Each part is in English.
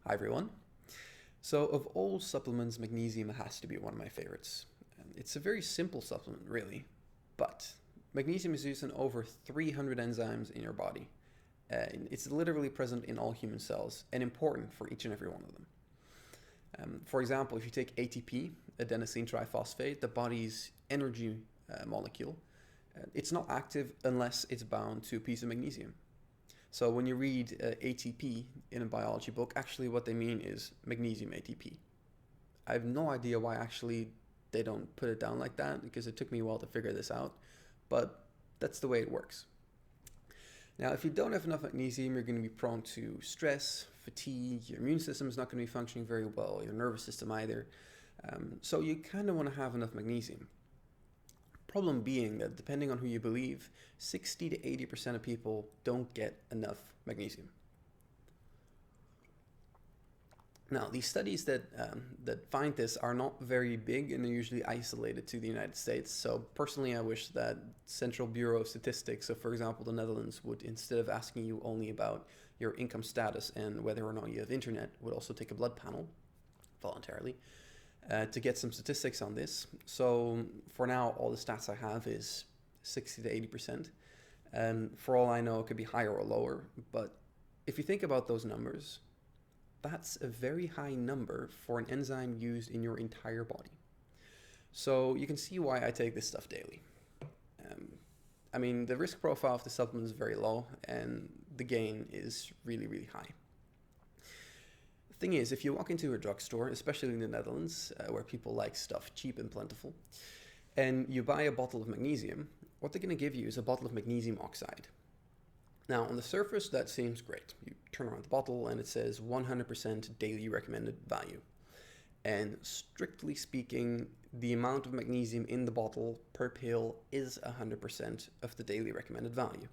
Hi everyone. So of all supplements, magnesium has to be one of my favorites. It's a very simple supplement, really, but magnesium is used in over 300 enzymes in your body. It's literally present in all human cells and important for each and every one of them. For example, if you take ATP, adenosine triphosphate, the body's energy molecule, it's not active unless it's bound to a piece of magnesium. So when you read ATP in a biology book, actually what they mean is magnesium ATP. I have no idea why actually they don't put it down like that, because it took me a while to figure this out, but that's the way it works. Now, if you don't have enough magnesium, you're going to be prone to stress, fatigue, your immune system is not going to be functioning very well, your nervous system either. So you kind of want to have enough magnesium. Problem being that depending on who you believe, 60 to 80% of people don't get enough magnesium. Now, these studies that find this are not very big, and they're usually isolated to the United States. So personally, I wish that Central Bureau of Statistics, so for example, the Netherlands, would, instead of asking you only about your income status and whether or not you have internet, would also take a blood panel voluntarily to get some statistics on this. So for now, all the stats I have is 60 to 80%. And for all I know, it could be higher or lower. But if you think about those numbers, that's a very high number for an enzyme used in your entire body. So you can see why I take this stuff daily. I mean, the risk profile of the supplement is very low, and the gain is really, really high. The thing is, if you walk into a drugstore, especially in the Netherlands, where people like stuff cheap and plentiful, and you buy a bottle of magnesium, what they're going to give you is a bottle of magnesium oxide. Now, on the surface, that seems great. You turn around the bottle and it says 100% daily recommended value. And strictly speaking, the amount of magnesium in the bottle per pill is 100% of the daily recommended value.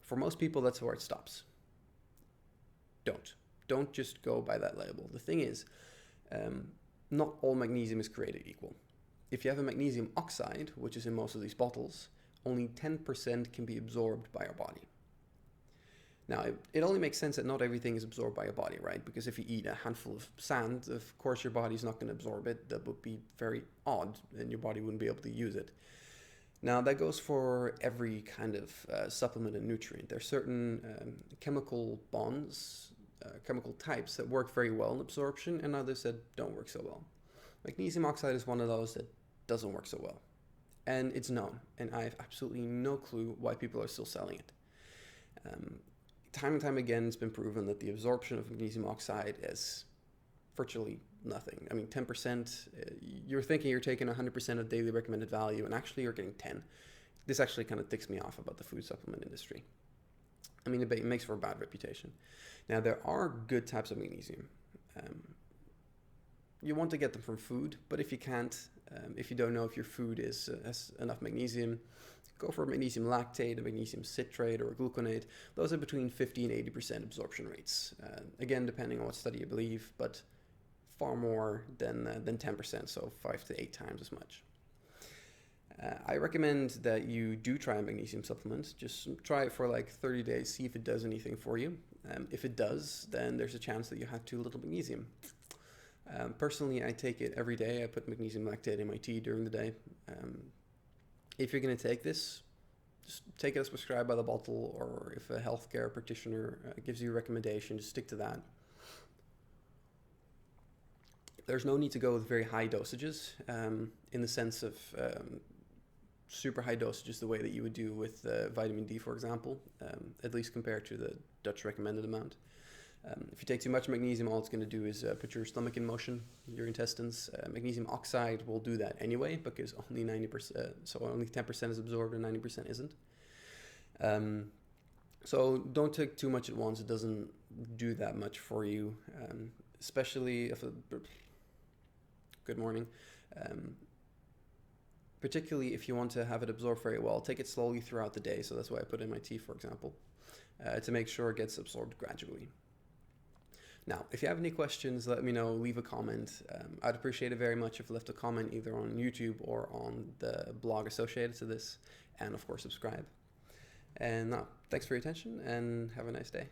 For most people, that's where it stops. Don't just go by that label. The thing is, not all magnesium is created equal. If you have a magnesium oxide, which is in most of these bottles, only 10% can be absorbed by our body. Now, it only makes sense that not everything is absorbed by your body, right? Because if you eat a handful of sand, of course your body's not going to absorb it. That would be very odd, and your body wouldn't be able to use it. Now, that goes for every kind of supplement and nutrient. There are certain chemical bonds, chemical types that work very well in absorption, and others that don't work so well. Magnesium oxide is one of those that doesn't work so well. And it's known, and I have absolutely no clue why people are still selling it. Time and time again, it's been proven that the absorption of magnesium oxide is virtually nothing. I mean, 10%, you're thinking you're taking 100% of daily recommended value, and actually you're getting 10. This actually kind of ticks me off about the food supplement industry. I mean, it makes for a bad reputation. Now, there are good types of magnesium. You want to get them from food, but if you can't, if you don't know if your food has enough magnesium, go for a magnesium lactate, a magnesium citrate, or a gluconate. Those are between 50 and 80% absorption rates. Again, depending on what study you believe, but far more than 10%, so 5 to 8 times as much. I recommend that you do try a magnesium supplement. Just try it for like 30 days, see if it does anything for you. If it does, then there's a chance that you have too little magnesium. Personally, I take it every day. I put magnesium lactate in my tea during the day. If you're going to take this, just take it as prescribed by the bottle, or if a healthcare practitioner gives you a recommendation, just stick to that. There's no need to go with very high dosages in the sense of super high dosages the way that you would do with vitamin D, for example, at least compared to the Dutch recommended amount. If you take too much magnesium, all it's going to do is put your stomach in motion, your intestines. Magnesium oxide will do that anyway, because only 90%, so only 10% is absorbed and 90% isn't. So don't take too much at once. It doesn't do that much for you, especially if good morning. Particularly if you want to have it absorb very well, take it slowly throughout the day. So that's why I put it in my tea, for example, to make sure it gets absorbed gradually. Now, if you have any questions, let me know, leave a comment. I'd appreciate it very much if you left a comment either on YouTube or on the blog associated to this, and of course subscribe. And now, thanks for your attention and have a nice day.